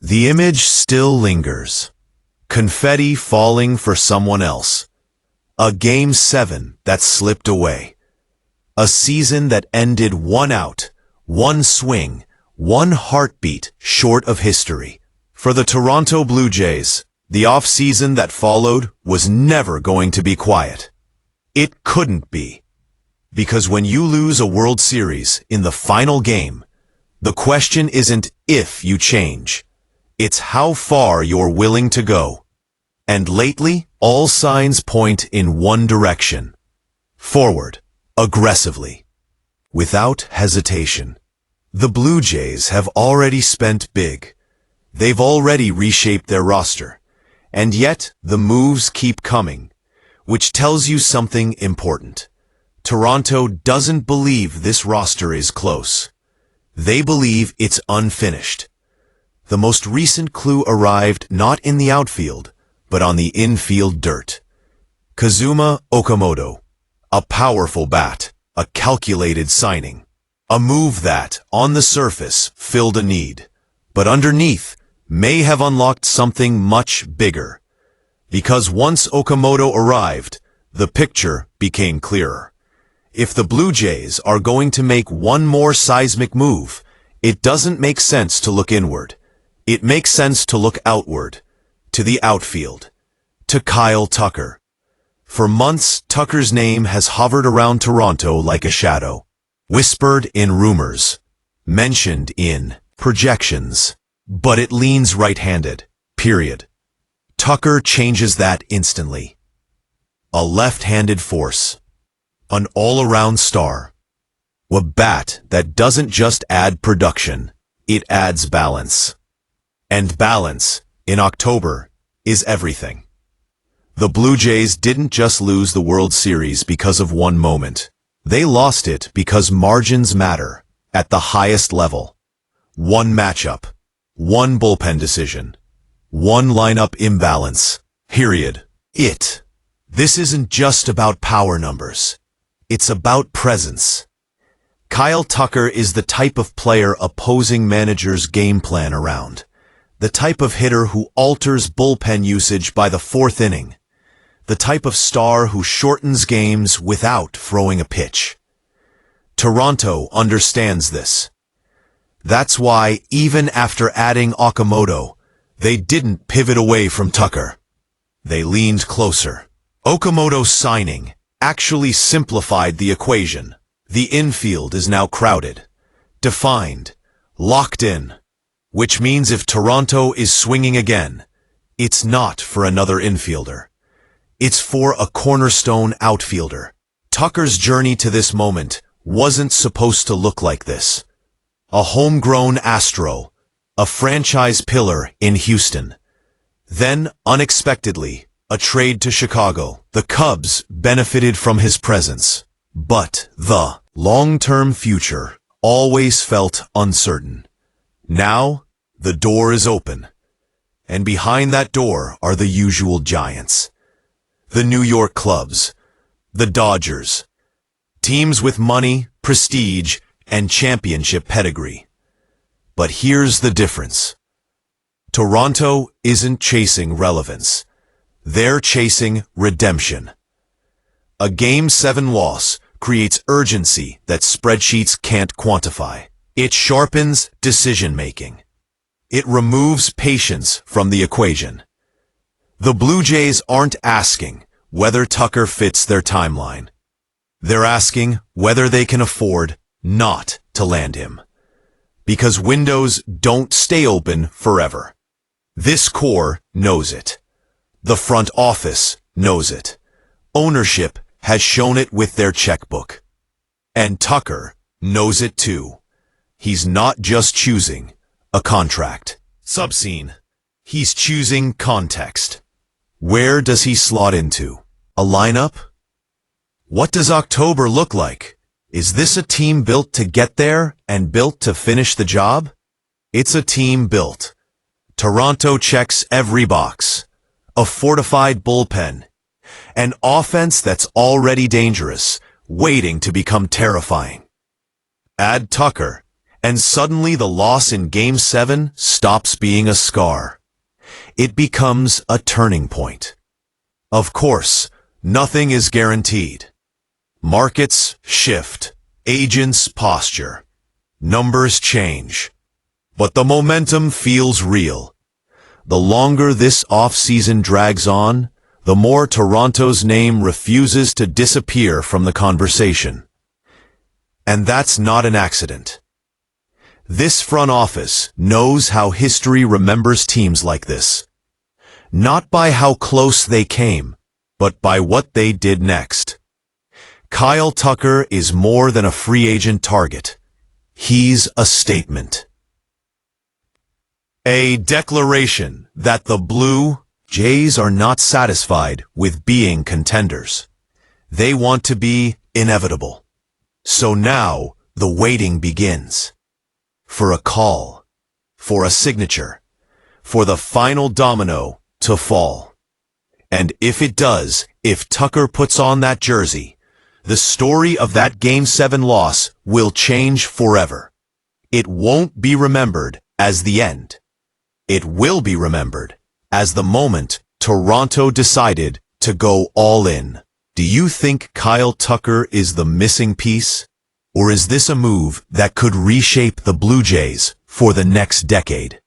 The image still lingers. Confetti falling for someone else. A Game 7 that slipped away. A season that ended one out, one swing, one heartbeat short of history. For the Toronto Blue Jays, the offseason that followed was never going to be quiet. It couldn't be. Because when you lose a World Series in the final game, the question isn't if you change. It's how far you're willing to go. And lately, all signs point in one direction. Forward, aggressively, without hesitation. The Blue Jays have already spent big. They've already reshaped their roster. And yet, the moves keep coming, which tells you something important. Toronto doesn't believe this roster is close. They believe it's unfinished. The most recent clue arrived not in the outfield, but on the infield dirt. Kazuma Okamoto, a powerful bat, a calculated signing. A move that, on the surface, filled a need, but underneath, may have unlocked something much bigger. Because once Okamoto arrived, the picture became clearer. If the Blue Jays are going to make one more seismic move, it doesn't make sense to look inward. It makes sense to look outward, to the outfield, to Kyle Tucker. For months, Tucker's name has hovered around Toronto like a shadow, whispered in rumors, mentioned in projections, but it leans right-handed, period. Tucker changes that instantly. A left-handed force, an all-around star, a bat that doesn't just add production, it adds balance. And balance, in October, is everything. The Blue Jays didn't just lose the World Series because of one moment. They lost it because margins matter at the highest level. One matchup, one bullpen decision, one lineup imbalance, period. This isn't just about power numbers. It's about presence. Kyle Tucker is the type of player opposing managers game plan around. The type of hitter who alters bullpen usage by the fourth inning. The type of star who shortens games without throwing a pitch. Toronto understands this. That's why, even after adding Okamoto, they didn't pivot away from Tucker. They leaned closer. Okamoto's signing actually simplified the equation. The infield is now crowded, defined, locked in. Which means if Toronto is swinging again, it's not for another infielder. It's for a cornerstone outfielder. Tucker's journey to this moment wasn't supposed to look like this. A homegrown Astro, a franchise pillar in Houston. Then, unexpectedly, a trade to Chicago. The Cubs benefited from his presence. But the long-term future always felt uncertain. Now, the door is open. And behind that door are the usual giants. The New York clubs, the Dodgers, teams with money, prestige, and championship pedigree. But here's the difference. Toronto isn't chasing relevance. They're chasing redemption. A Game 7 loss creates urgency that spreadsheets can't quantify. It sharpens decision-making. It removes patience from the equation. The Blue Jays aren't asking whether Tucker fits their timeline. They're asking whether they can afford not to land him. Because windows don't stay open forever. This core knows it. The front office knows it. Ownership has shown it with their checkbook. And Tucker knows it too. He's not just choosing a contract. Subscene. He's choosing context. Where does he slot into? A lineup? What does October look like? Is this a team built to get there and built to finish the job? It's a team built. Toronto checks every box. A fortified bullpen. An offense that's already dangerous, waiting to become terrifying. Add Tucker, And suddenly the loss in Game 7 stops being a scar. It becomes a turning point. Of course, nothing is guaranteed. Markets shift, agents posture, numbers change. But the momentum feels real. The longer this offseason drags on, the more Toronto's name refuses to disappear from the conversation. And that's not an accident. This front office knows how history remembers teams like this. Not by how close they came, but by what they did next. Kyle Tucker is more than a free agent target. He's a statement. A declaration that the Blue Jays are not satisfied with being contenders. They want to be inevitable. So now the waiting begins. For a call, for a signature, for the final domino to fall. And if it does, if Tucker puts on that jersey, the story of that Game 7 loss will change forever. It won't be remembered as the end. It will be remembered as the moment Toronto decided to go all in. Do you think Kyle Tucker is the missing piece? Or is this a move that could reshape the Blue Jays for the next decade?